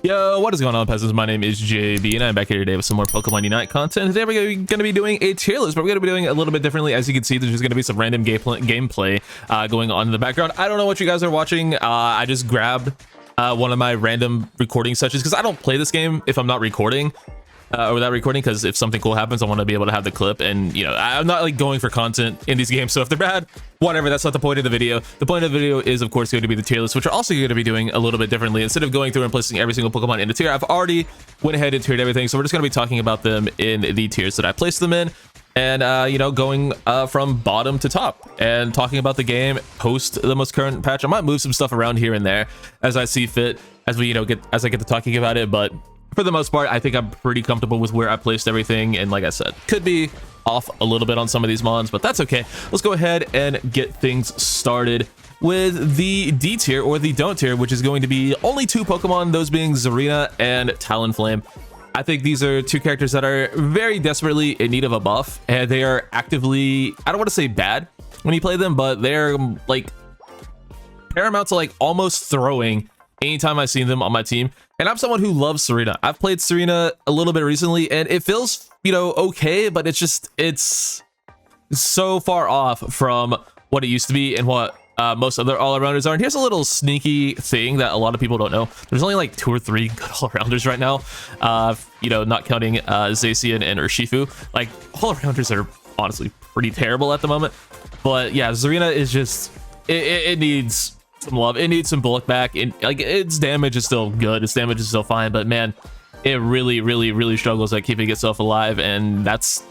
Yo, what is going on, peasants? My name is JB, and I'm back here today with some more Pokemon Unite content. Today we're going to be doing a tier list, but we're going to be doing it a little bit differently. As you can see, there's just going to be some random gameplay going on in the background. I don't know what you guys are watching. I just grabbed one of my random recording sessions because I don't play this game if I'm not recording. Or without recording, because if something cool happens, I want to be able to have the clip, and you know, I'm not like going for content in these games, so if they're bad, whatever, that's not the point of the video. The point of the video is of course going to be the tier list, which we're also going to be doing a little bit differently. Instead of going through and placing every single Pokemon in a tier, I've already went ahead and tiered everything, so we're just going to be talking about them in the tiers that I placed them in, and you know, going from bottom to top and talking about the game post the most current patch. I might move some stuff around here and there as I see fit, as we, you know, as I get to talking about it, but for the most part, I think I'm pretty comfortable with where I placed everything. And like I said, could be off a little bit on some of these mons, but that's okay. Let's go ahead and get things started with the D tier, or the don't tier, which is going to be only two Pokemon, those being Zarina and Talonflame. I think these are two characters that are very desperately in need of a buff, and they are actively, I don't want to say bad when you play them, but they're like paramount to like almost throwing anytime I've seen them on my team. And I'm someone who loves Serena. I've played Serena a little bit recently, and it feels, you know, okay, but it's so far off from what it used to be and what most other all-arounders are. And here's a little sneaky thing that a lot of people don't know. There's only like 2 or 3 good all-arounders right now, you know, not counting Zacian and Urshifu. Like, all-arounders are honestly pretty terrible at the moment. But yeah, Zarina is just, it needs some love. It needs some bulk back, and like its damage is still good, its damage is still fine, but man, it really struggles at keeping itself alive, and that's,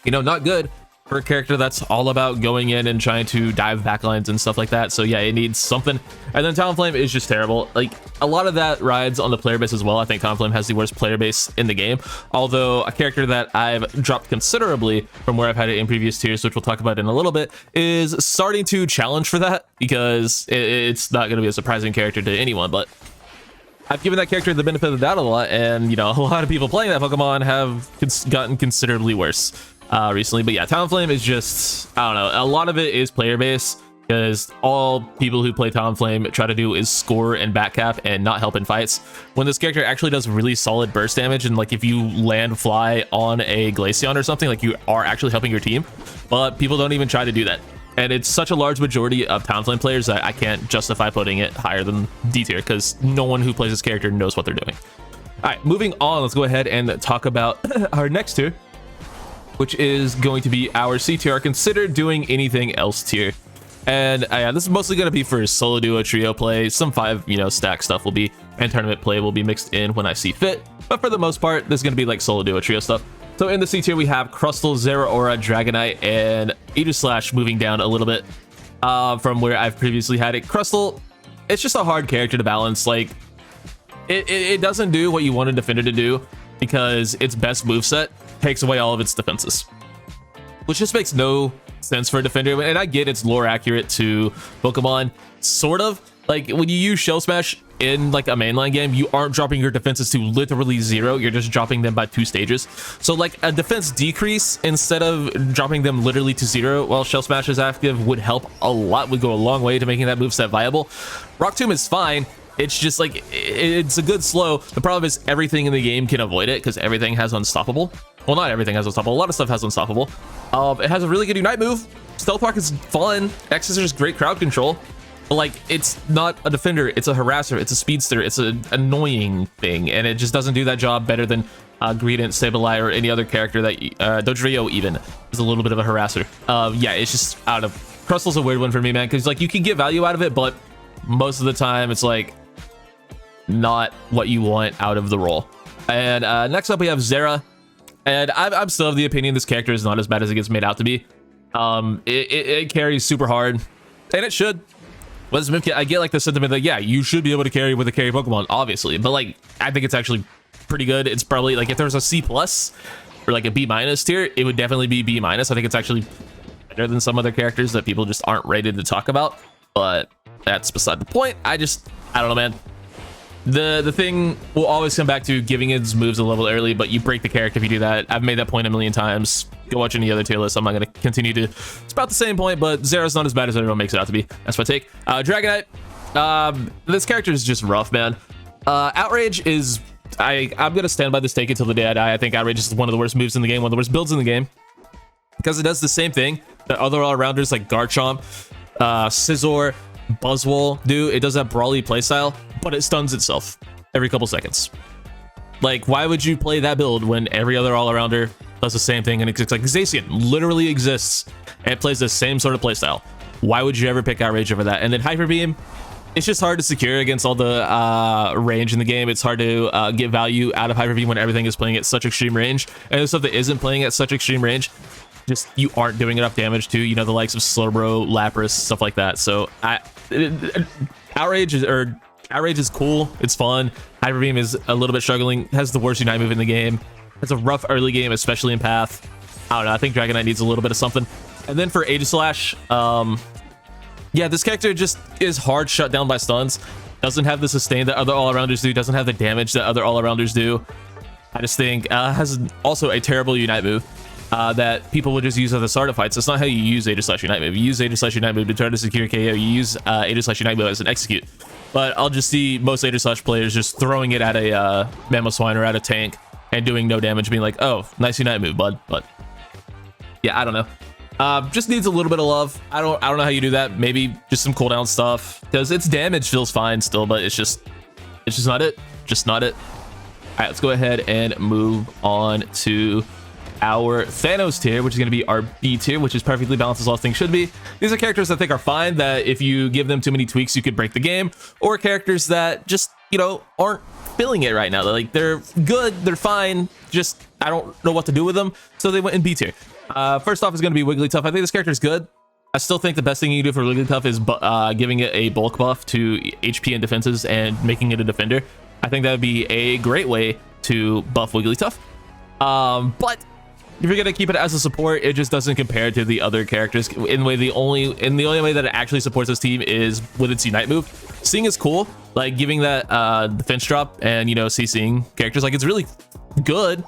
you know, not good for a character that's all about going in and trying to dive backlines and stuff like that. So yeah, it needs something. And then Talonflame is just terrible. Like, a lot of that rides on the player base as well. I think Talonflame has the worst player base in the game, although a character that I've dropped considerably from where I've had it in previous tiers, which we'll talk about in a little bit, is starting to challenge for that, because it's not going to be a surprising character to anyone. But I've given that character the benefit of the doubt a lot, and you know, a lot of people playing that Pokemon have gotten considerably worse recently. But yeah, Talonflame is just, I don't know, a lot of it is player base, because all people who play Talonflame try to do is score and backcap and not help in fights, when this character actually does really solid burst damage. And like, if you land fly on a Glaceon or something, like, you are actually helping your team, but people don't even try to do that. And it's such a large majority of Talonflame players that I can't justify putting it higher than D tier, because no one who plays this character knows what they're doing. All right, moving on, let's go ahead and talk about our next tier, which is going to be our C tier, our consider doing anything else tier. And this is mostly going to be for solo, duo, trio play. Some 5, you know, stack stuff will be, and tournament play will be mixed in when I see fit. But for the most part, this is going to be like solo, duo, trio stuff. So in the C tier, we have Crustle, Zeraora, Dragonite, and Aegislash moving down a little bit from where I've previously had it. Crustle, it's just a hard character to balance. Like, it doesn't do what you want a defender to do, because its best moveset takes away all of its defenses, which just makes no sense for a defender. And I get it's lore accurate to Pokemon, sort of. Like, when you use Shell Smash in like a mainline game, you aren't dropping your defenses to literally 0, you're just dropping them by 2 stages. So like, a defense decrease instead of dropping them literally to 0 while Shell Smash is active would help a lot, would go a long way to making that moveset viable. Rock Tomb is fine. It's just like, it's a good slow. The problem is everything in the game can avoid it, because everything has Unstoppable. Well, not everything has Unstoppable. A lot of stuff has Unstoppable. It has a really good Unite move. Stealth Rock is fun. X is just great crowd control. But like, it's not a defender. It's a harasser. It's a speedster. It's an annoying thing, and it just doesn't do that job better than Greedent, Sableye, or any other character that Dodrio even is a little bit of a harasser. Yeah, it's just out of. Crustle's a weird one for me, man, because like, you can get value out of it, but most of the time it's like not what you want out of the role. And next up we have Zera, and I'm still of the opinion this character is not as bad as it gets made out to be. It carries super hard, and it should. I get like the sentiment that, yeah, you should be able to carry with a carry Pokemon, obviously, but like, I think it's actually pretty good. It's probably like, if there was a C+ or like a B- tier, it would definitely be B-. I think it's actually better than some other characters that people just aren't rated to talk about, but that's beside the point. I don't know, man. The thing will always come back to giving its moves a level early, but you break the character if you do that. I've made that point a million times. Go watch any other tier list. I'm not going to continue to spout the same point, but Zera's not as bad as everyone makes it out to be. That's my take. Dragonite. This character is just rough, man. Outrage is, I'm gonna stand by this take until the day I die. I think Outrage is one of the worst moves in the game, one of the worst builds in the game, because it does the same thing that other all-rounders like Garchomp, Scizor, Buzzwole do. It does that brawly playstyle, but it stuns itself every couple seconds. Like, why would you play that build when every other all-arounder does the same thing? And it's like Zacian literally exists and plays the same sort of playstyle. Why would you ever pick Outrage over that? And then Hyper Beam, it's just hard to secure against all the range in the game. It's hard to get value out of Hyper Beam when everything is playing at such extreme range. And the stuff that isn't playing at such extreme range, just you aren't doing enough damage to, you know, the likes of Slowbro, Lapras, stuff like that. So Outrage is cool. It's fun. Hyper Beam is a little bit struggling. Has the worst Unite move in the game. It's a rough early game, especially in Path. I don't know. I think Dragonite needs a little bit of something. And then for Aegislash, yeah, this character just is hard shut down by stuns. Doesn't have the sustain that other all-arounders do. Doesn't have the damage that other all-arounders do. I just think has also a terrible Unite move that people will just use at the start of fights. That's not how you use Aegislash Unite move. You use Aegislash Unite move to try to secure KO. You use Aegislash Unite move as an execute. But I'll just see most Aegislash players just throwing it at a Mamoswine or at a tank and doing no damage, being like, oh, nice Unite move, bud. But yeah, I don't know. Just needs a little bit of love. I don't know how you do that. Maybe just some cooldown stuff, because its damage feels fine still, but it's just not it. Just not it. All right, let's go ahead and move on to our Thanos tier, which is going to be our B tier, which is perfectly balanced as all things should be. These are characters I think are fine, that if you give them too many tweaks, you could break the game, or characters that just, you know, aren't feeling it right now. They're good, they're fine, just I don't know what to do with them, so they went in B tier. First off is going to be Wigglytuff. I think this character is good. I still think the best thing you can do for Wigglytuff is giving it a bulk buff to HP and defenses and making it a defender. I think that would be a great way to buff Wigglytuff. But if you're gonna keep it as a support, it just doesn't compare to the other characters. The only way that it actually supports this team is with its Unite move. Sing is cool, like giving that defense drop and, you know, CCing characters, like it's really good,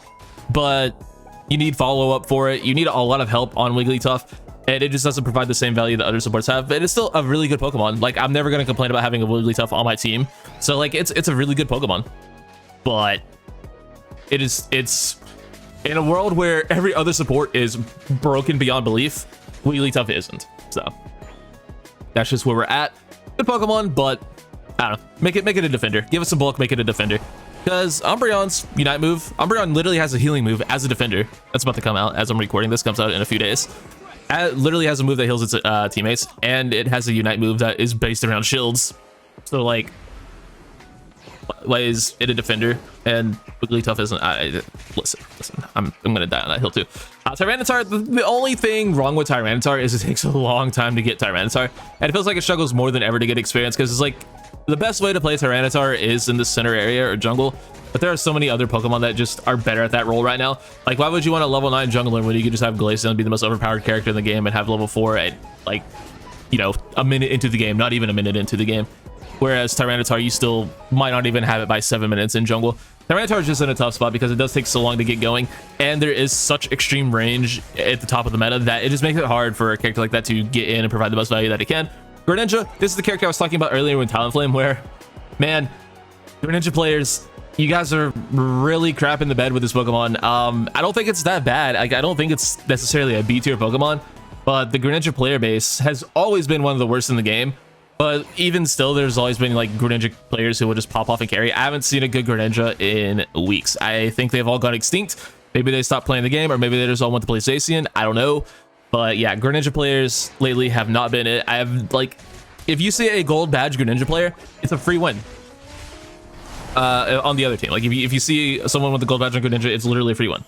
but you need follow-up for it. You need a lot of help on Wigglytuff, and it just doesn't provide the same value that other supports have. But it's still a really good Pokemon. Like, I'm never gonna complain about having a Wigglytuff on my team. So like, it's a really good Pokemon, but it's in a world where every other support is broken beyond belief, Wigglytuff isn't. So that's just where we're at. Good Pokemon, but I don't know. Make it a defender. Give it some bulk, make it a defender. Because Umbreon's Unite move, Umbreon literally has a healing move as a defender. That's about to come out as I'm recording this, comes out in a few days. It literally has a move that heals its teammates, and it has a Unite move that is based around shields. So like, why is it a defender and Wigglytuff isn't? Listen, I'm gonna die on that hill too. Tyranitar, the only thing wrong with Tyranitar is it takes a long time to get Tyranitar, and it feels like it struggles more than ever to get experience, because it's like, the best way to play Tyranitar is in the center area or jungle, but there are so many other Pokemon that just are better at that role right now. Like, why would you want a level 9 jungler when you could just have Glaceon be the most overpowered character in the game and have level 4 at, like, you know, a minute into the game, not even a minute into the game? Whereas Tyranitar, you still might not even have it by 7 minutes in jungle. Tyranitar is just in a tough spot because it does take so long to get going, and there is such extreme range at the top of the meta that it just makes it hard for a character like that to get in and provide the most value that it can. Greninja, this is the character I was talking about earlier with Talonflame, where, man, Greninja players, you guys are really crap in the bed with this Pokemon. I don't think it's that bad. I don't think it's necessarily a B tier Pokemon, but the Greninja player base has always been one of the worst in the game. But even still, there's always been like Greninja players who will just pop off and carry. I haven't seen a good Greninja in weeks. I think they've all gone extinct. Maybe they stopped playing the game, or maybe they just all want to play Zacian. I don't know. But yeah, Greninja players lately have not been it. I have, like, if you see a gold badge Greninja player, it's a free win on the other team. Like, if you see someone with a gold badge on Greninja, it's literally a free win.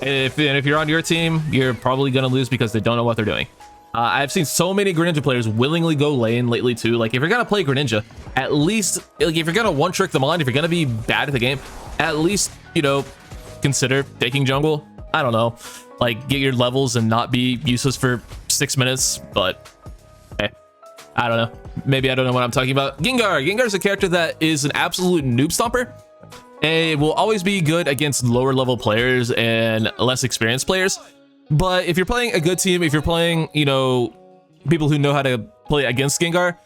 And if you're on your team, you're probably gonna lose because they don't know what they're doing. I've seen so many Greninja players willingly go lane lately too. Like, if you're gonna play Greninja, at least, like, if you're gonna one trick them on, if you're gonna be bad at the game, at least, you know, consider taking jungle. I don't know, like, get your levels and not be useless for 6 minutes. But hey, I don't know. Maybe I don't know what I'm talking about. Gengar. Gengar is a character that is an absolute noob stomper. It will always be good against lower level players and less experienced players. But if you're playing a good team, if you're playing, you know, people who know how to play against Gengar,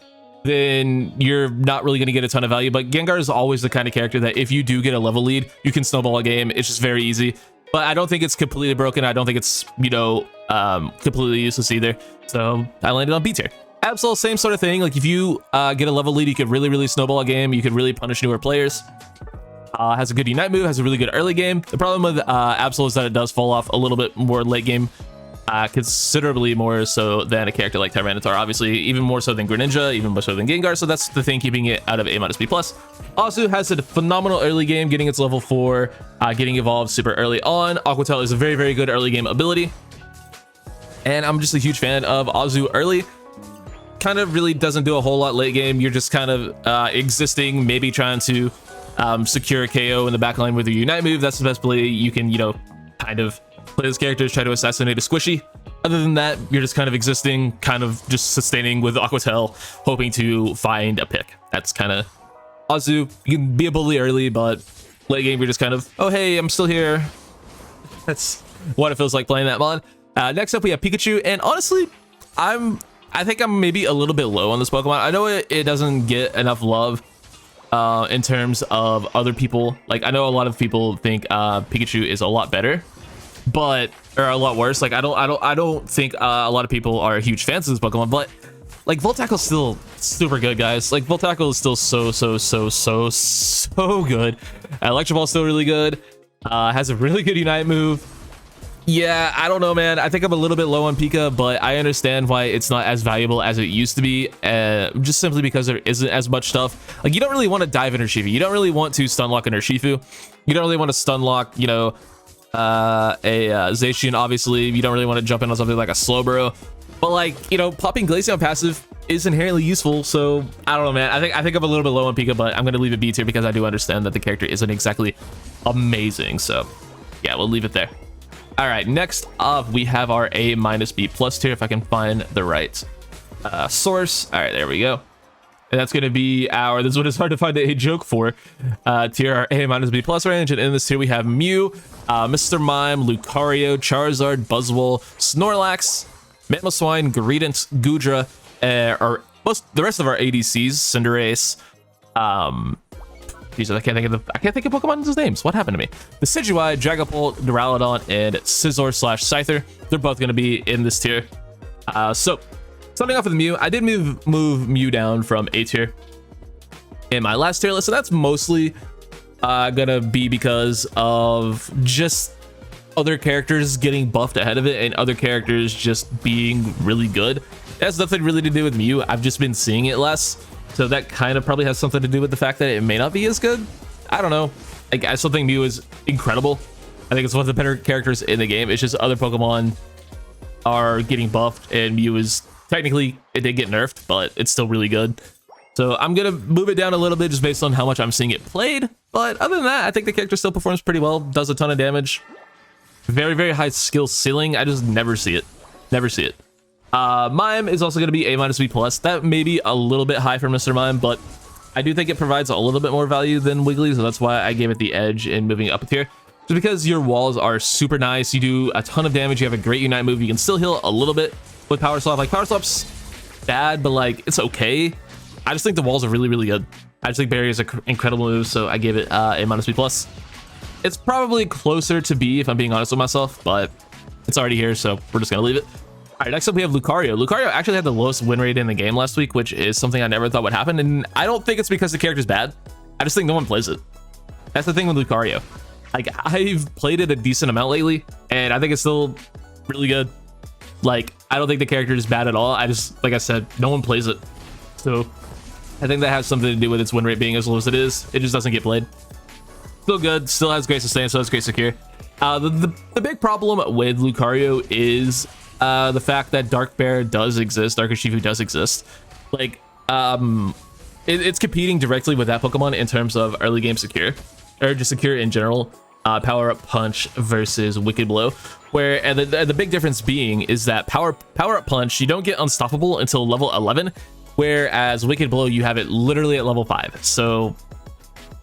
then you're not really going to get a ton of value. But Gengar is always the kind of character that if you do get a level lead, you can snowball a game. It's just very easy. But I don't think it's completely broken. I don't think it's, you know, completely useless either. So I landed on B tier. Absol, same sort of thing. Like if you get a level lead, you could really snowball a game. You could really punish newer players. Has a good Unite move, has a really good early game. The problem with Absol is that it does fall off a little bit more late game. Considerably more so than a character like Tyranitar, obviously, even more so than Greninja, even more so than Gengar, so that's the thing keeping it out of A-, B+. Azu has a phenomenal early game, getting its level 4, getting evolved super early on. Aqua Tail is a very good early game ability, and I'm just a huge fan of Azu early. Kind of really doesn't do a whole lot late game. You're just kind of existing, maybe trying to secure a KO in the backline with your Unite move. That's the best play you can, you know, kind of play as characters, try to assassinate a squishy. Other than that, you're just kind of existing, kind of just sustaining with Aqua Tail, hoping to find a pick. That's kind of Azu. You can be a bully early, but late game, you're just kind of, oh, hey, I'm still here. That's what it feels like playing that mod. Next up, we have Pikachu, and honestly, I think I'm maybe a little bit low on this Pokemon. I know it doesn't get enough love in terms of other people. Like, I know a lot of people think Pikachu is a lot better, but or a lot worse. Like I don't think a lot of people are huge fans of this Pokemon, but like Voltackle's still super good, guys. Like Voltackle is still so good. Electro Ball's still really good. Has a really good Unite move. Yeah, I don't know, man. I think I'm a little bit low on Pika, but I understand why it's not as valuable as it used to be, just simply because there isn't as much stuff. Like, you don't really want to dive in Urshifu. You don't really want to stunlock an Urshifu. You don't really want to stunlock, you know, a Zacian, obviously. You don't really want to jump in on something like a Slowbro. But, like, you know, popping Glaceon passive is inherently useful, so I don't know, man. I think I'm a little bit low on Pika, but I'm going to leave it B tier because I do understand that the character isn't exactly amazing. So, yeah, we'll leave it there. All right, next up, we have our A- B+ tier, if I can find the right source. All right, there we go. And that's going to be our, this one is hard to find a joke for, tier, our A- B+ range. And in this tier, we have Mew, Mr. Mime, Lucario, Charizard, Buzzwole, Snorlax, Mamoswine, Greedent, Goodra, the rest of our ADCs, Cinderace, Jesus, I can't think of Pokemon's names. What happened to me? The Decidueye, Dragapult, Duraludon, and Scizor/Scyther. They're both going to be in this tier. So, starting off with Mew, I did move Mew down from A tier in my last tier list, so that's mostly gonna be because of just other characters getting buffed ahead of it and other characters just being really good. It has nothing really to do with Mew. I've just been seeing it less. So that kind of probably has something to do with the fact that it may not be as good. I don't know. Like, I still think Mew is incredible. I think it's one of the better characters in the game. It's just other Pokemon are getting buffed, and Mew is technically, it did get nerfed, but it's still really good. So I'm going to move it down a little bit just based on how much I'm seeing it played. But other than that, I think the character still performs pretty well, does a ton of damage. Very high skill ceiling. I just never see it. Never see it. Mime is also going to be A- B+. That may be a little bit high for Mr. Mime, but I do think it provides a little bit more value than Wiggly, so that's why I gave it the edge in moving up a tier. Just because your walls are super nice, you do a ton of damage, you have a great Unite move, you can still heal a little bit with Power Slap. Like, Power Slap's bad, but like, it's okay. I just think the walls are really good. I just think Barrier is an incredible move, so I gave it A- B+. It's probably closer to B if I'm being honest with myself, but it's already here, so we're just gonna leave it. All right, next up we have Lucario. Lucario actually had the lowest win rate in the game last week, which is something I never thought would happen, and I don't think it's because the character's bad. I just think no one plays it. That's the thing with Lucario. Like, I've played it a decent amount lately, and I think it's still really good. Like, I don't think the character is bad at all. I just, like I said, no one plays it. So I think that has something to do with its win rate being as low as it is. It just doesn't get played. Still good, still has great sustain, still has great secure. The big problem with Lucario is the fact that Dark Bear does exist, Dark Urshifu does exist. Like, it's competing directly with that Pokemon in terms of early game secure, or just secure in general. Power Up Punch versus Wicked Blow, where and the big difference being is that Power Up Punch, you don't get unstoppable until level 11, whereas Wicked Blow, you have it literally at level 5. So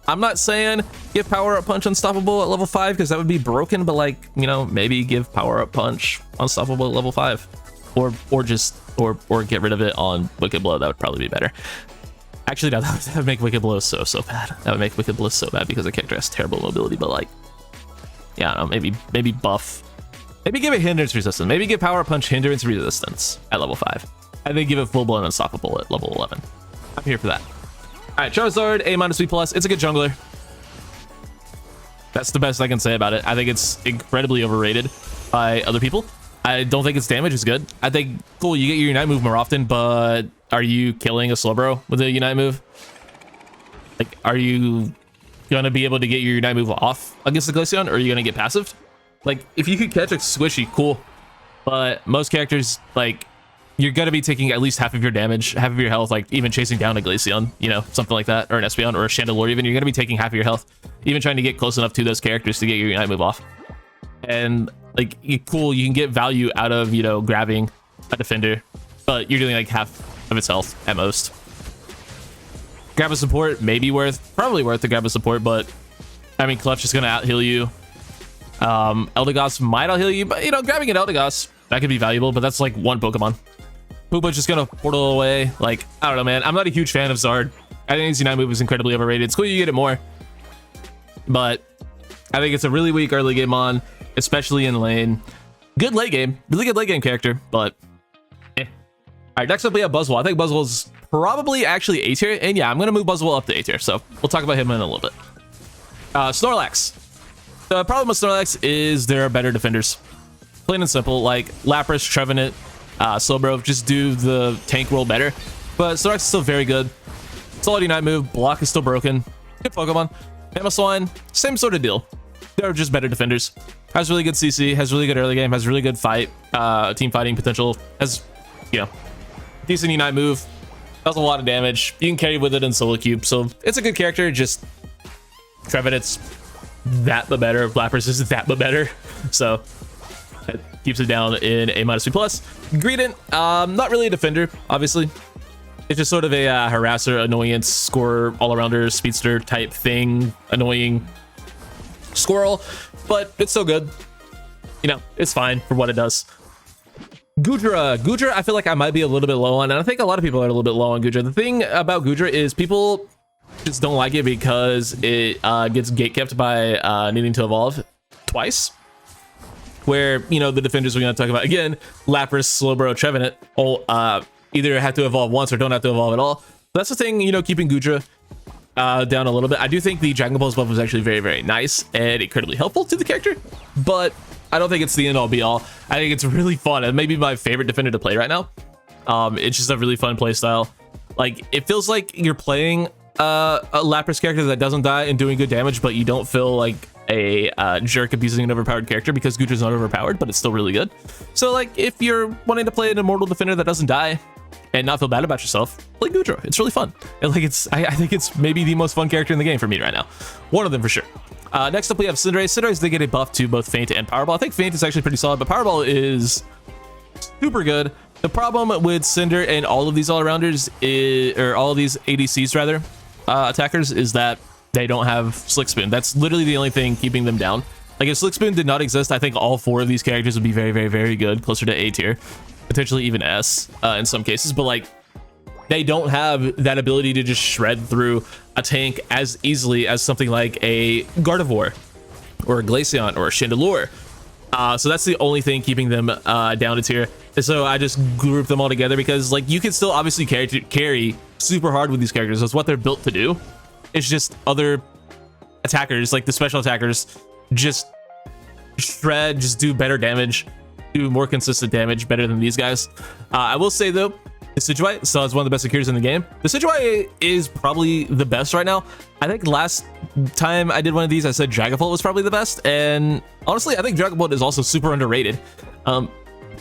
I'm not saying give Power Up Punch unstoppable at level 5 because that would be broken, but like, you know, maybe give Power Up Punch unstoppable at level 5, or just or get rid of it on Wicked Blow. That would probably be better. Actually, no, that would make Wicked Blow so bad. That would make Wicked Blow so bad because the character has terrible mobility. But like, yeah, I don't know, maybe buff. Maybe give it hindrance resistance. Maybe give Power Punch hindrance resistance at level 5. And then give it full blown unstoppable at level 11. I'm here for that. All right, Charizard, A-B+. It's a good jungler. That's the best I can say about it. I think it's incredibly overrated by other people. I don't think its damage is good. I think, cool, you get your Unite move more often, but are you killing a Slowbro with a Unite move? Like, are you gonna be able to get your Unite move off against the Glaceon, or are you gonna get passive? Like, if you could catch a Squishy, cool. But most characters, like, you're gonna be taking at least half of your damage, half of your health, like even chasing down a Glaceon, you know, something like that, or an Espeon, or a Chandelure even, you're gonna be taking half of your health, even trying to get close enough to those characters to get your Unite move off. And like, cool, you can get value out of, you know, grabbing a defender, but you're doing like half of its health at most. Grab a support, maybe probably worth to grab a support, but I mean, Clef's just gonna out heal you. Eldegoss might out heal you, but you know, grabbing an Eldegoss, that could be valuable, but that's like one Pokemon. Poopa's just gonna portal away. Like, I don't know, man. I'm not a huge fan of Zard. I think his Unite move is incredibly overrated. It's cool you get it more, but I think it's a really weak early game on, especially in lane. Good late game, really good late game character, but eh. All right, next up we have Buzzwole. I think Buzzwole's probably actually A tier, and yeah, I'm gonna move Buzzwole up to A tier, so we'll talk about him in a little bit. Snorlax. The problem with Snorlax is there are better defenders. Plain and simple, like Lapras, Trevenant, Slowbro just do the tank role better, but Snorlax is still very good. Solid Unite move, block is still broken. Good Pokemon. Mamoswine, same sort of deal. They're just better defenders. Has really good CC, has really good early game, has really good fight, team fighting potential, has, you know, decent Unite move, does a lot of damage. You can carry with it in solo cube, so it's a good character. Just Trevenant's that but better. Lapras is that but better, so it keeps it down in A-B+. Greedent, not really a defender, obviously. It's just sort of a harasser, annoyance, scorer, all-arounder, speedster type thing, annoying squirrel, but it's still good. You know, it's fine for what it does. Goodra, I feel like I might be a little bit low on, and I think a lot of people are a little bit low on Goodra. The thing about Goodra is people just don't like it because it gets gatekept by needing to evolve twice. Where, you know, the defenders we're going to talk about, again, Lapras, Slowbro, Trevenant, all either have to evolve once or don't have to evolve at all. That's the thing, you know, keeping Goodra down a little bit. I do think the Dragon Pulse buff was actually very, very nice and incredibly helpful to the character, but I don't think it's the end all be all. I think it's really fun and maybe my favorite defender to play right now. It's just a really fun play style. Like, it feels like you're playing a Lapras character that doesn't die and doing good damage, but you don't feel like a jerk abusing an overpowered character because Goodra's not overpowered, but it's still really good. So like, if you're wanting to play an immortal defender that doesn't die and not feel bad about yourself, play Goodra. It's really fun. And like, I think it's maybe the most fun character in the game for me right now. One of them for sure. Next up we have Cinderace. Cinderace, they get a buff to both Feint and Powerball. I think Feint is actually pretty solid, but Powerball is super good. The problem with Cinder and all of these all-arounders, or all of these ADCs rather, attackers, is that they don't have Slick Spoon. That's literally the only thing keeping them down. Like, if Slick Spoon did not exist, I think all 4 of these characters would be very, very, very good, closer to A tier, potentially even S in some cases. But like, they don't have that ability to just shred through a tank as easily as something like a Gardevoir or a Glaceon or a Chandelure. So that's the only thing keeping them down a tier. And so I just group them all together because like, you can still obviously carry super hard with these characters. That's what they're built to do. It's just other attackers, like the special attackers, just shred, just do better damage, do more consistent damage, better than these guys. I will say though, the Decidueye still has one of the best securities in the game. The Decidueye is probably the best right now. I think last time I did one of these, I said Dragapult was probably the best, and honestly, I think Dragapult is also super underrated.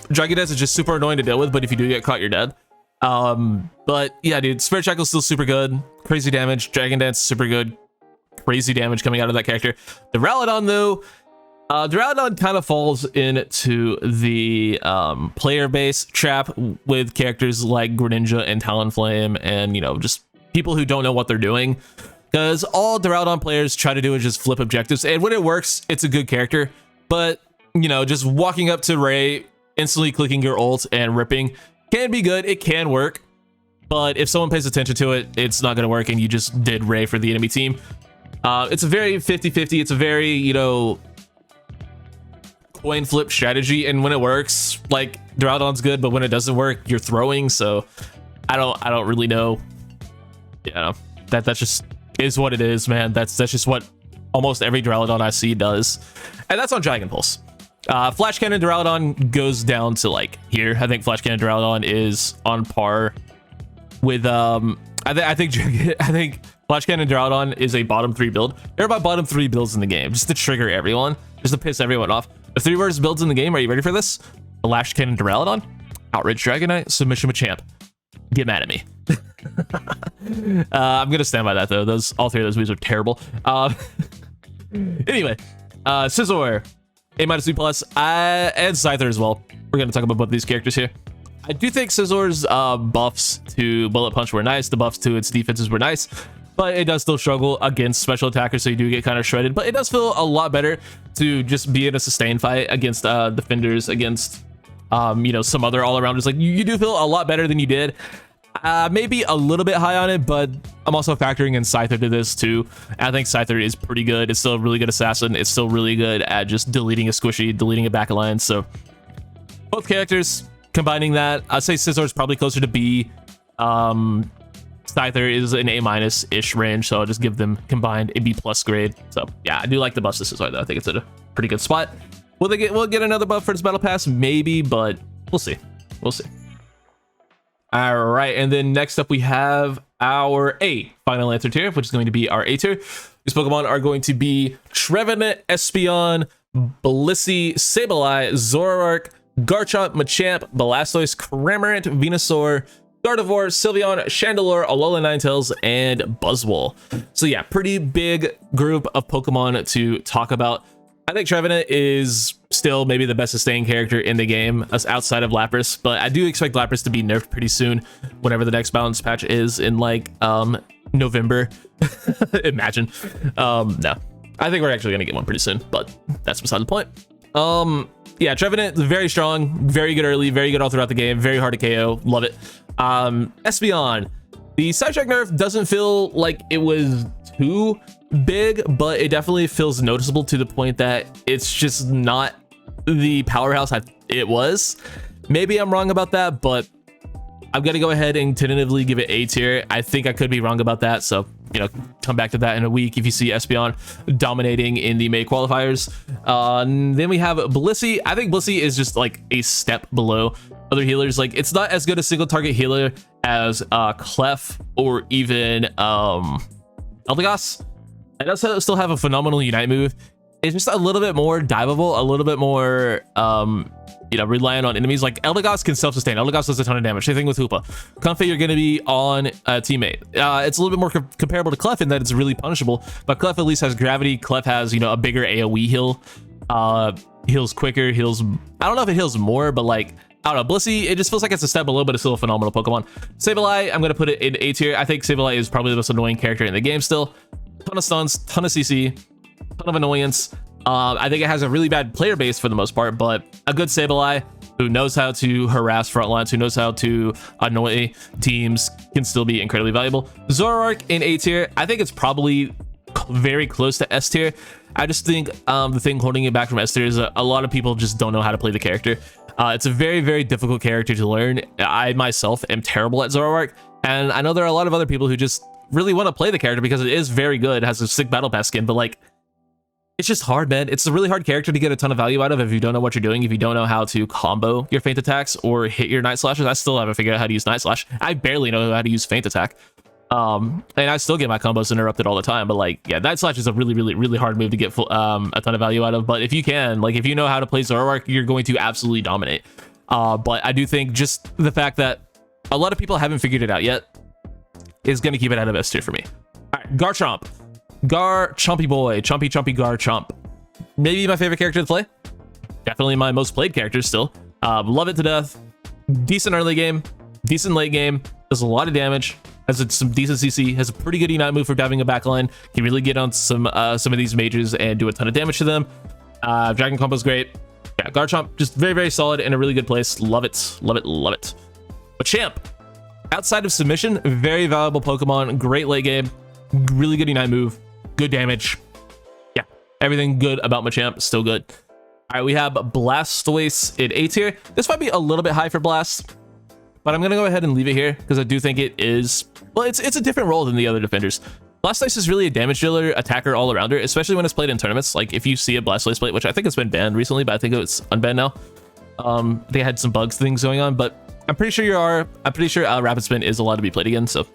Dragon Dance is just super annoying to deal with, but if you do get caught, you're dead. But yeah, dude, Spirit Shackle is still super good. Crazy damage. Dragon Dance, super good. Crazy damage coming out of that character. The Ralladon, though, the Ralladon kind of falls into the player base trap with characters like Greninja and Talonflame, and, you know, just people who don't know what they're doing. Because all the Ralladon players try to do is just flip objectives, and when it works, it's a good character. But, you know, just walking up to Ray, instantly clicking your ult and ripping can be good. It can work. But if someone pays attention to it, it's not going to work, and you just did Ray for the enemy team. It's a very 50-50. It's a very, you know, coin flip strategy, and when it works, like, Duraludon's good, but when it doesn't work, you're throwing. So I don't really know. You know, that just is what it is, man. That's just what almost every Duraludon I see does, and that's on Dragon Pulse. Flash Cannon Duraludon goes down to like here. I think Flash Cannon Duraludon is on par with I think Flash Cannon Duraludon is a bottom 3 build. There are about bottom 3 builds in the game, just to trigger everyone, just to piss everyone off. The 3 worst builds in the game. Are you ready for this? Flash Cannon Duraludon, Outrage Dragonite, Submission Machamp. Get mad at me. I'm gonna stand by that though. All 3 of those moves are terrible. Anyway, Scizor, A-, B+, and Scyther as well. We're gonna talk about both these characters here. I do think Scizor's buffs to Bullet Punch were nice. The buffs to its defenses were nice, but it does still struggle against special attackers, so you do get kind of shredded. But it does feel a lot better to just be in a sustained fight against defenders, against you know, some other all-arounders. Like, you do feel a lot better than you did. Maybe a little bit high on it, but I'm also factoring in Scyther to this too. I think Scyther is pretty good. It's still a really good assassin. It's still really good at just deleting a squishy, deleting a back line. So both characters, combining that, I'd say Scizor is probably closer to B. Scyther is an A-ish range, so I'll just give them combined a B+ grade. So yeah, I do like the buffs to Scizor though. I think it's at a pretty good spot. We'll get another buff for this battle pass, maybe, but we'll see. We'll see. All right, and then next up we have our final answer tier, which is going to be our A tier. These Pokemon are going to be Trevenant, Espeon, Blissey, Sableye, Zoroark, Garchomp, Machamp, Blastoise, Cramorant, Venusaur, Gardevoir, Sylveon, Chandelure, Alola Ninetales, and Buzzwole. So yeah, pretty big group of Pokemon to talk about. I think Trevenant is still maybe the best sustained character in the game outside of Lapras, but I do expect Lapras to be nerfed pretty soon, whenever the next balance patch is in like November. Imagine. No, I think we're actually gonna get one pretty soon, but that's beside the point. Yeah, Trevenant, very strong, very good early, very good all throughout the game, very hard to KO, love it. Espeon, the sidetrack nerf doesn't feel like it was too big, but it definitely feels noticeable to the point that it's just not the powerhouse it was. Maybe I'm wrong about that, but I'm gonna go ahead and tentatively give it A tier. I think I could be wrong about that, so you know, come back to that in a week if you see Espeon dominating in the May qualifiers. Then we have Blissey. I think Blissey is just like a step below other healers. Like, it's not as good a single target healer as Clef or even Eldegoss. It does still have a phenomenal Unite move. It's just a little bit more diveable, a little bit more, you know, reliant on enemies. Like, Eldegoss can self-sustain. Eldegoss does a ton of damage. Same thing with Hoopa. Comfey, you're going to be on a teammate. It's a little bit more comparable to Clef in that it's really punishable, but Clef at least has gravity. Clef has, you know, a bigger AoE heal. Heals quicker, heals... I don't know if it heals more, but like, I don't know. Blissey, it just feels like it's a step below, but it's still a phenomenal Pokemon. Sableye, I'm going to put it in A tier. I think Sableye is probably the most annoying character in the game still. Ton of stuns, ton of CC, ton of annoyance. I think it has a really bad player base for the most part, but a good Sableye who knows how to harass front lines, who knows how to annoy teams, can still be incredibly valuable. Zoroark in A tier. I think it's probably very close to S tier. I just think the thing holding it back from S tier is a lot of people just don't know how to play the character. It's a very, very difficult character to learn. I myself am terrible at Zoroark, and I know there are a lot of other people who just really want to play the character because it is very good, has a sick battle pass skin, but like, it's just hard, man. It's a really hard character to get a ton of value out of if you don't know what you're doing, if you don't know how to combo your feint attacks or hit your Night Slashes. I still haven't figured out how to use Night Slash. I barely know how to use feint attack. And I still get my combos interrupted all the time, but like, yeah, Night Slash is a really, really, really hard move to get a ton of value out of. But if you can, like, if you know how to play Zoroark, you're going to absolutely dominate. But I do think just the fact that a lot of people haven't figured it out yet is going to keep it out of S tier for me. All right, Garchomp. Garchompy boy. Chompy Garchomp. Maybe my favorite character to play. Definitely my most played character still. Love it to death. Decent early game. Decent late game. Does a lot of damage. Has some decent CC. Has a pretty good Unite move for diving a backline. Can really get on some of these mages and do a ton of damage to them. Dragon Combo's great. Yeah, Garchomp, just very, very solid in a really good place. Love it. Love it. Love it. Machamp, outside of submission, very valuable Pokemon, great late game, really good Unite move, good damage. Yeah, everything good about Machamp, still good. All right, we have Blastoise in A tier. This might be a little bit high for Blast, but I'm gonna go ahead and leave it here because I do think it is, well, it's a different role than the other defenders. Blastoise is really a damage dealer, attacker, all-arounder, especially when it's played in tournaments. Like if you see a Blastoise play, which I think has been banned recently, but I think it's unbanned now. They had some bugs things going on, but I'm pretty sure Rapid Spin is allowed to be played again. So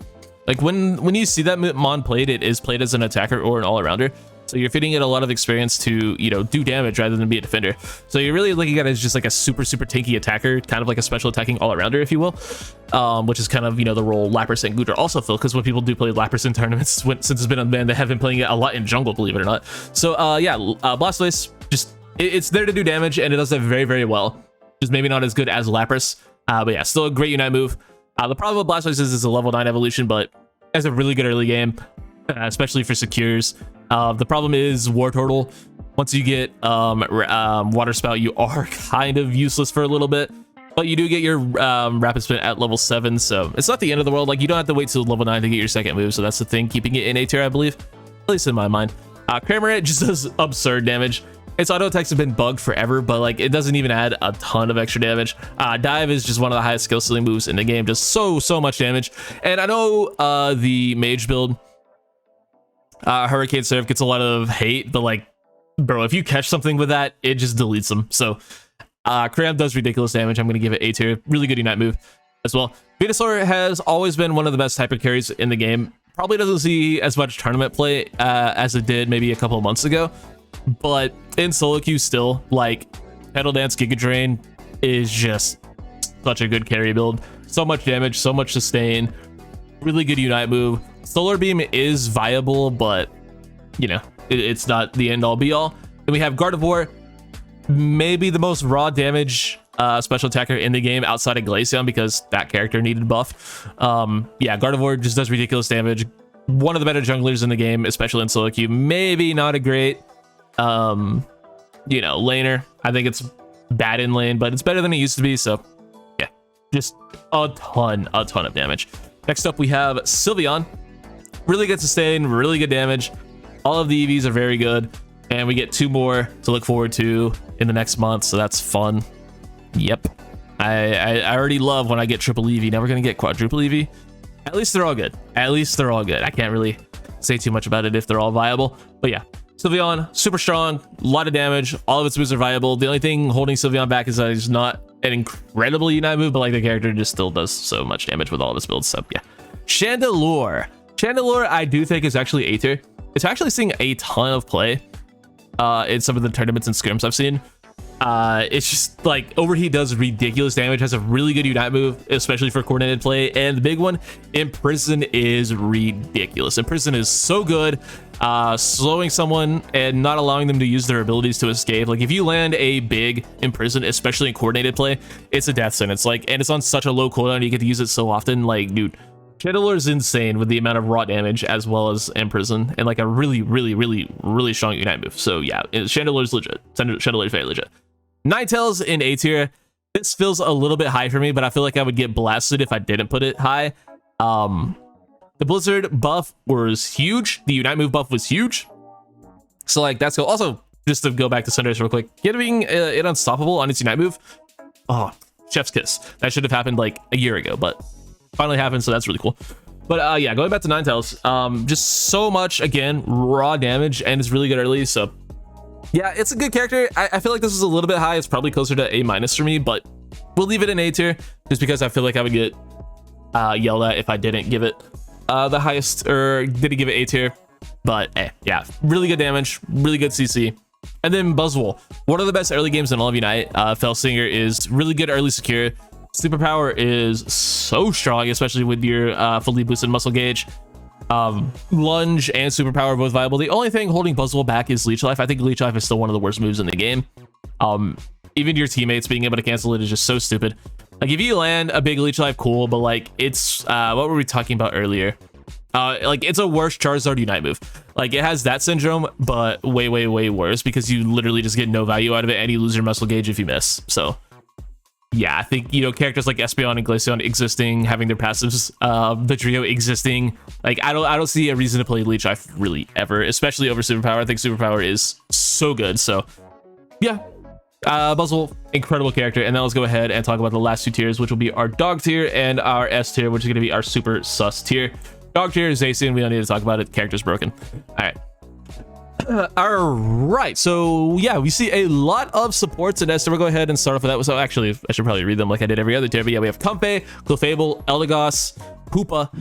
like when you see that Mon played, it is played as an attacker or an all-arounder. So you're feeding it a lot of experience to, you know, do damage rather than be a defender. So you're really looking at it as just like a super tanky attacker, kind of like a special attacking all-arounder, if you will, which is kind of, you know, the role Lapras and Gudra also fill, because when people do play Lapras in tournaments, since it's been unbanned, they have been playing it a lot in jungle, believe it or not. So yeah, Blastoise, just it's there to do damage, and it does that very well. Just maybe not as good as Lapras, but yeah, still a great Unite move. The problem with Blastoise is it's a level 9 evolution, but has a really good early game, especially for secures. The problem is Wartortle. Once you get Water Spout, you are kind of useless for a little bit, but you do get your Rapid Spin at level 7, so it's not the end of the world. Like, you don't have to wait till level 9 to get your second move, so that's the thing, keeping it in A tier, I believe, at least in my mind. Cramorant just does absurd damage. Its auto attacks have been bugged forever, but like it doesn't even add a ton of extra damage. Dive is just one of the highest skill ceiling moves in the game, just so much damage. And I know the mage build, Hurricane Surf, gets a lot of hate, but like, bro, if you catch something with that, it just deletes them. So Cram does ridiculous damage. I'm going to give it A tier. Really good Unite move as well. Venusaur has always been one of the best hyper carries in the game. Probably doesn't see as much tournament play as it did maybe a couple of months ago, but in solo queue still, like, Petal Dance Giga Drain is just such a good carry build. So much damage, so much sustain, really good Unite move. Solar Beam is viable, but you know, it's not the end all be all. Then we have Gardevoir, maybe the most raw damage special attacker in the game outside of Glaceon, because that character needed buff. Yeah, Gardevoir just does ridiculous damage. One of the better junglers in the game, especially in solo queue. Maybe not a great you know, laner. I think it's bad in lane, but it's better than it used to be. So yeah, just a ton of damage. Next up we have Sylveon. Really good sustain, really good damage. All of the EVs are very good, and we get 2 more to look forward to in the next month, so that's fun. Yep, I already love when I get triple EV. Never gonna get quadruple EV. At least they're all good. At least they're all good. I can't really say too much about it if they're all viable, but yeah, Sylveon, super strong, a lot of damage. All of its moves are viable. The only thing holding Sylveon back is that it's not an incredible Unite move, but like the character just still does so much damage with all of its builds. So yeah, Chandelure, I do think is actually A tier. It's actually seeing a ton of play in some of the tournaments and scrims I've seen. It's just like Overheat does ridiculous damage, has a really good Unite move, especially for coordinated play, and the big one, Imprison, is ridiculous. Imprison is so good, slowing someone and not allowing them to use their abilities to escape. Like if you land a big Imprison, especially in coordinated play, it's a death sentence. Like, and it's on such a low cooldown, you get to use it so often. Like, dude, Chandelure is insane with the amount of raw damage as well as Imprison, and like a really strong Unite move. So yeah, Chandelure's legit. Chandelure's very legit. Ninetales in A tier. This feels a little bit high for me, but I feel like I would get blasted if I didn't put it high. The Blizzard buff was huge. The Unite move buff was huge. So like that's cool. Also, just to go back to Cinderace real quick, getting it unstoppable on its Unite move. Oh, chef's kiss. That should have happened like a year ago, but finally happened, so that's really cool. But yeah, going back to Ninetales, just so much, again, raw damage, and it's really good early. So yeah, it's a good character. I feel like this is a little bit high. It's probably closer to A- for me, but we'll leave it in A tier just because I feel like I would get yelled at if I didn't give it the highest, or didn't give it A tier. But yeah, really good damage, really good CC. And then Buzzwole, one of the best early games in all of Unite. Felsinger is really good early secure. Superpower is so strong, especially with your fully boosted muscle gauge. Lunge and Superpower are both viable. The only thing holding Buzzwole back is Leech Life. I think Leech Life is still one of the worst moves in the game. Even your teammates being able to cancel it is just so stupid. Like if you land a big Leech Life, cool, but like it's what were we talking about earlier? Like it's a worse Charizard Unite move. Like it has that syndrome, but way worse, because you literally just get no value out of it and you lose your muscle gauge if you miss. So yeah, I think, you know, characters like Espeon and Glaceon existing, having their passives, the trio existing, like I don't see a reason to play Leech Life really ever, especially over Superpower. I think Superpower is so good. So yeah, Buzzwole, incredible character. And then let's go ahead and talk about the last two tiers, which will be our dog tier and our S tier, which is going to be our super sus tier. Dog tier is Zacian. We don't need to talk about it. Character's broken. All right. All right, so yeah, we see a lot of supports in S, so we'll go ahead and start off with that. So actually, I should probably read them like I did every other tier, but yeah, we have Comfey, Clefable, Eldegoss, Hoopa,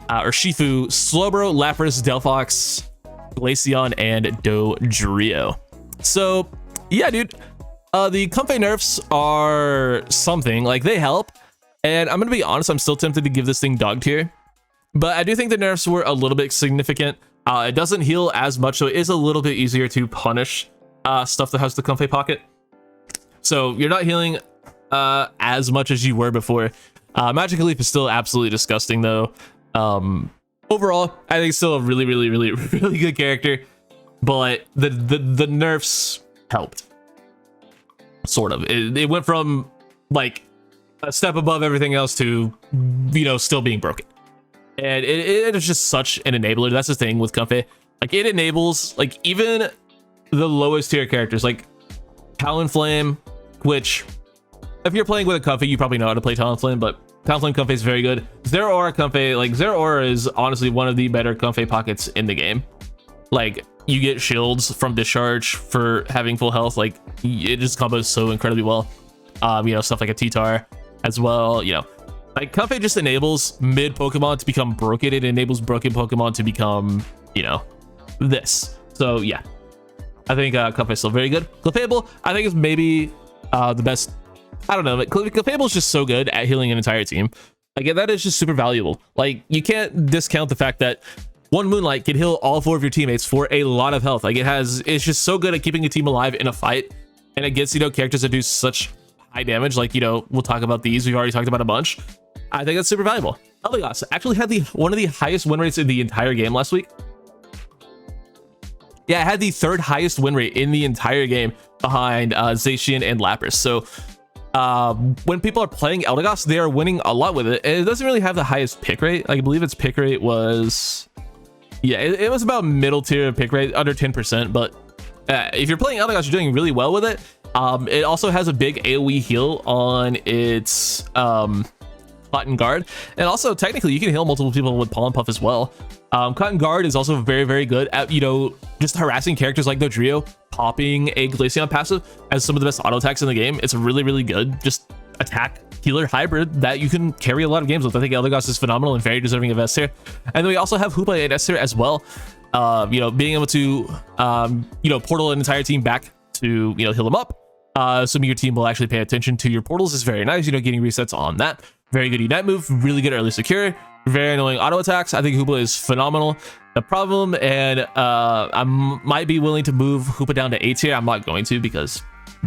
Urshifu, Slowbro, Lapras, Delphox, Glaceon, and Dodrio. So yeah, dude, the Comfey nerfs are something, like they help, and I'm gonna be honest, I'm still tempted to give this thing dog tier, but I do think the nerfs were a little bit significant. It doesn't heal as much, so it is a little bit easier to punish stuff that has the Comfey pocket. So you're not healing as much as you were before. Magic Leaf is still absolutely disgusting, though. Overall, I think it's still a really, really, really, really good character, but the nerfs helped. Sort of. It went from like a step above everything else to, you know, still being broken. And it is just such an enabler. That's the thing with Comfey. Like, it enables, like, even the lowest tier characters, like Talonflame, which, if you're playing with a Comfey, you probably know how to play Talonflame, but Talonflame Comfey is very good. Zeraora Comfey, like, Zeraora is honestly one of the better Comfey pockets in the game. Like, you get shields from discharge for having full health. Like, it just combos so incredibly well. You know, stuff like a T-Tar as well, you know. Like, Comfey just enables mid Pokemon to become broken. It enables broken Pokemon to become, you know, this. So yeah, I think Comfey is still very good. Clefable, I think, is maybe the best. I don't know, but Clefable is just so good at healing an entire team. Like, that is just super valuable. Like, you can't discount the fact that one Moonlight can heal all 4 of your teammates for a lot of health. Like, it's just so good at keeping a team alive in a fight, and it gets, you know, characters that do such high damage. Like, you know, we'll talk about these. We've already talked about a bunch. I think that's super valuable. Eldegoss actually had one of the highest win rates in the entire game last week. Yeah, it had the 3rd highest win rate in the entire game behind Zacian and Lapras. So when people are playing Eldegoss, they are winning a lot with it. And it doesn't really have the highest pick rate. Like, I believe its pick rate was, yeah, it was about middle tier pick rate, under 10%. But if you're playing Eldegoss, you're doing really well with it. It also has a big AoE heal on its Cotton Guard, and also technically you can heal multiple people with Pollen Puff as well. Cotton Guard is also very, very good at, you know, just harassing characters like Dodrio, popping a Glaceon passive as some of the best auto attacks in the game. It's a really, really good just attack healer hybrid that you can carry a lot of games with. I think Eldegoss is phenomenal and very deserving of S tier. And then we also have Hoopa in S tier as well. You know, being able to you know, portal an entire team back to, you know, heal them up. Assuming your team will actually pay attention to your portals is very nice. You know, getting resets on that. Very good Unite move, really good early secure, very annoying auto attacks. I think Hoopa is phenomenal. The problem, and I might be willing to move Hoopa down to A tier. I'm not going to, because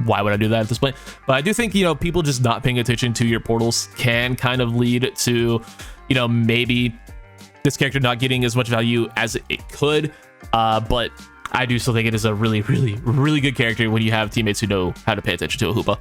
why would I do that at this point? But I do think, you know, people just not paying attention to your portals can kind of lead to, you know, maybe this character not getting as much value as it could. But I do still think it is a really, really, really good character when you have teammates who know how to pay attention to a Hoopa.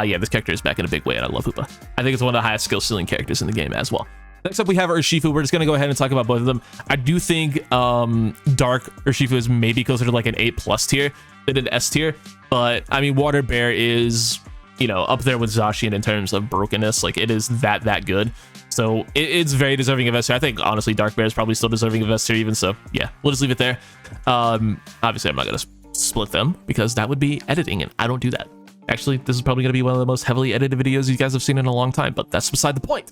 Yeah, this character is back in a big way, and I love Hoopa. I think it's one of the highest skill ceiling characters in the game as well. Next up, we have Urshifu. We're just going to go ahead and talk about both of them. I do think Dark Urshifu is maybe closer to like an A+ tier than an S tier, but I mean, Water Bear is, you know, up there with Zacian in terms of brokenness. Like, it is that good. So it's very deserving of S tier. I think, honestly, Dark Bear is probably still deserving of S tier even, so yeah, we'll just leave it there. Obviously, I'm not going to split them because that would be editing, and I don't do that. Actually, this is probably going to be one of the most heavily edited videos you guys have seen in a long time, but that's beside the point.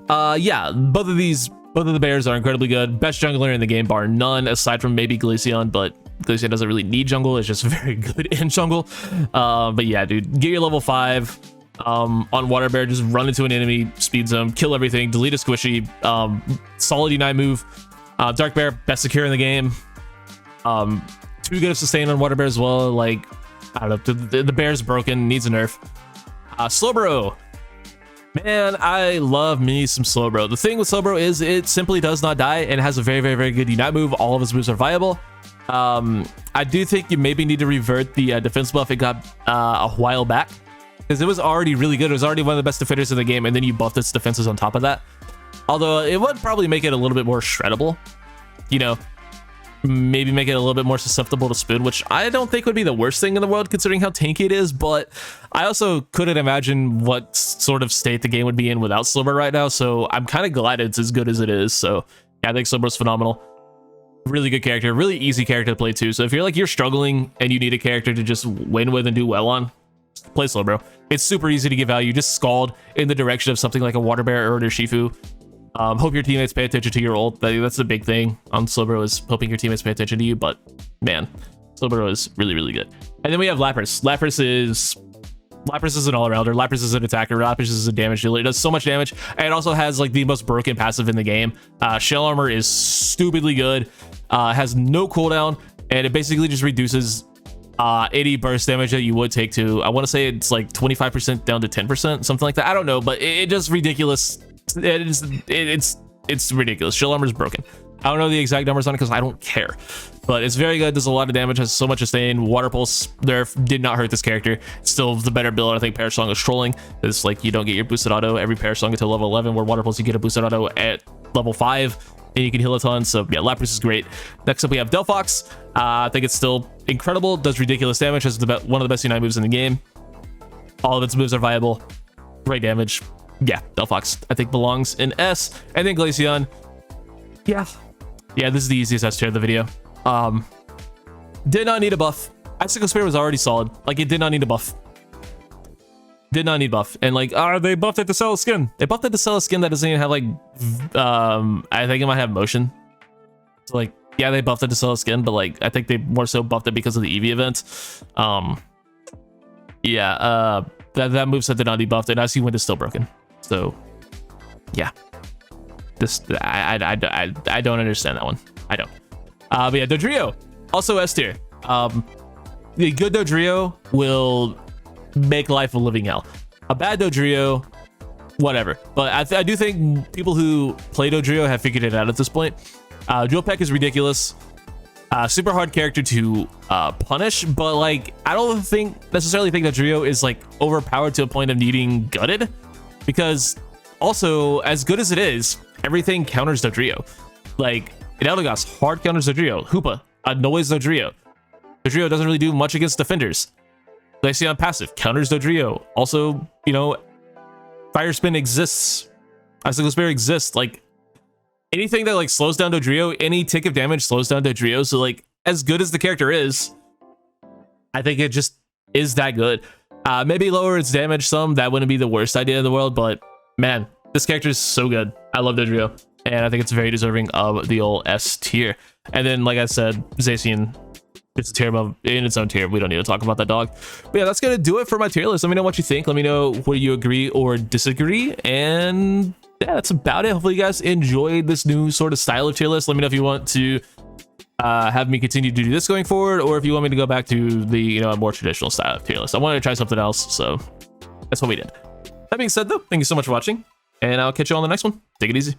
Yeah, both of the bears are incredibly good. Best jungler in the game, bar none, aside from maybe Glaceon, but Glaceon doesn't really need jungle. It's just very good in jungle. But yeah, dude, get your level 5 on Water Bear. Just run into an enemy, speed zone, kill everything, delete a squishy, solid Unite move. Dark Bear, best secure in the game. Too good of sustain on Water Bear as well. Like, I don't know, the bear's broken, needs a nerf. Slowbro. Man, I love me some Slowbro. The thing with Slowbro is it simply does not die and has a very, very, very good Unite move. All of his moves are viable. I do think you maybe need to revert the defense buff it got a while back. because it was already really good. It was already one of the best defenders in the game, and then you buffed its defenses on top of that. Although it would probably make it a little bit more shreddable, you know, maybe make it a little bit more susceptible to spoon, which I don't think would be the worst thing in the world considering how tanky it is. But I also couldn't imagine what sort of state the game would be in without Slowbro right now. So I'm kind of glad it's as good as it is. So yeah, I think Slowbro's phenomenal. Really good character, really easy character to play too. So if you're struggling and you need a character to just win with and do well on, play Slowbro. It's super easy to get value. Just Scald in the direction of something like a Water Bear or an Urshifu. Hope your teammates pay attention to your ult. That's the big thing on Slowbro, is hoping your teammates pay attention to you. But man, Slowbro is really, really good. And then we have Lapras. Lapras is an all-arounder. Lapras is an attacker. Lapras is a damage dealer. It does so much damage. And it also has like the most broken passive in the game. Shell Armor is stupidly good. Has no cooldown, and it basically just reduces any burst damage that you would take to, I want to say it's like 25% down to 10%, something like that. I don't know, but it just ridiculous. It's ridiculous. Shell Armor is broken. I don't know the exact numbers on it because I don't care, but it's very good. Does a lot of damage, has so much sustain. Water Pulse there did not hurt this character. It's still the better build. I think Perish Song is trolling. It's like you don't get your boosted auto every Perish Song until level 11, where Water Pulse you get a boosted auto at level 5 and you can heal a ton. So yeah, Lapras is great. Next up we have Delphox. I think it's still incredible. Does ridiculous damage. Has one of the best Unite moves in the game. All of its moves are viable. Great damage. Yeah, Delphox I think belongs in S. And then Glaceon. Yeah, this is the easiest S tier of the video. Did not need a buff. Icicle Spear was already solid. Like, it did not need a buff. Did not need buff. And like, they buffed it to sell a skin. They buffed it to sell a skin that doesn't even have like, I think it might have motion. So like, yeah, they buffed it to sell a skin, but like, I think they more so buffed it because of the Eevee event. Yeah, that moveset did not need buffed, and Icy Wind is still broken. So yeah, this I don't understand that one. I don't. But yeah, Dodrio also S tier. The good Dodrio will make life a living hell. A bad Dodrio, whatever. But I do think people who play Dodrio have figured it out at this point. Dual Peck is ridiculous. Super hard character to punish, but like, I don't necessarily think Dodrio is like overpowered to a point of needing gutted, because also, as good as it is, everything counters Dodrio. Like, Eldegoss hard counters Dodrio. Hoopa annoys Dodrio. Dodrio doesn't really do much against defenders. Glaceon passive counters Dodrio. Also, you know, Fire Spin exists. Icicle Spear exists. Like, anything that like slows down Dodrio, any tick of damage slows down Dodrio. So like, as good as the character is, I think it just is that good. Maybe lower its damage some. That wouldn't be the worst idea in the world, but man, this character is so good. I love Dodrio, and I think it's very deserving of the old S tier. And then, like I said, Zacian, it's a tier above in its own tier. We don't need to talk about that dog. But yeah, that's gonna do it for my tier list. Let me know what you think. Let me know whether you agree or disagree. And yeah, that's about it. Hopefully you guys enjoyed this new sort of style of tier list. Let me know if you want to have me continue to do this going forward, or if you want me to go back to the, you know, a more traditional style of tier list. I wanted to try something else, so that's what we did. That being said though, thank you so much for watching, and I'll catch you on the next one. Take it easy.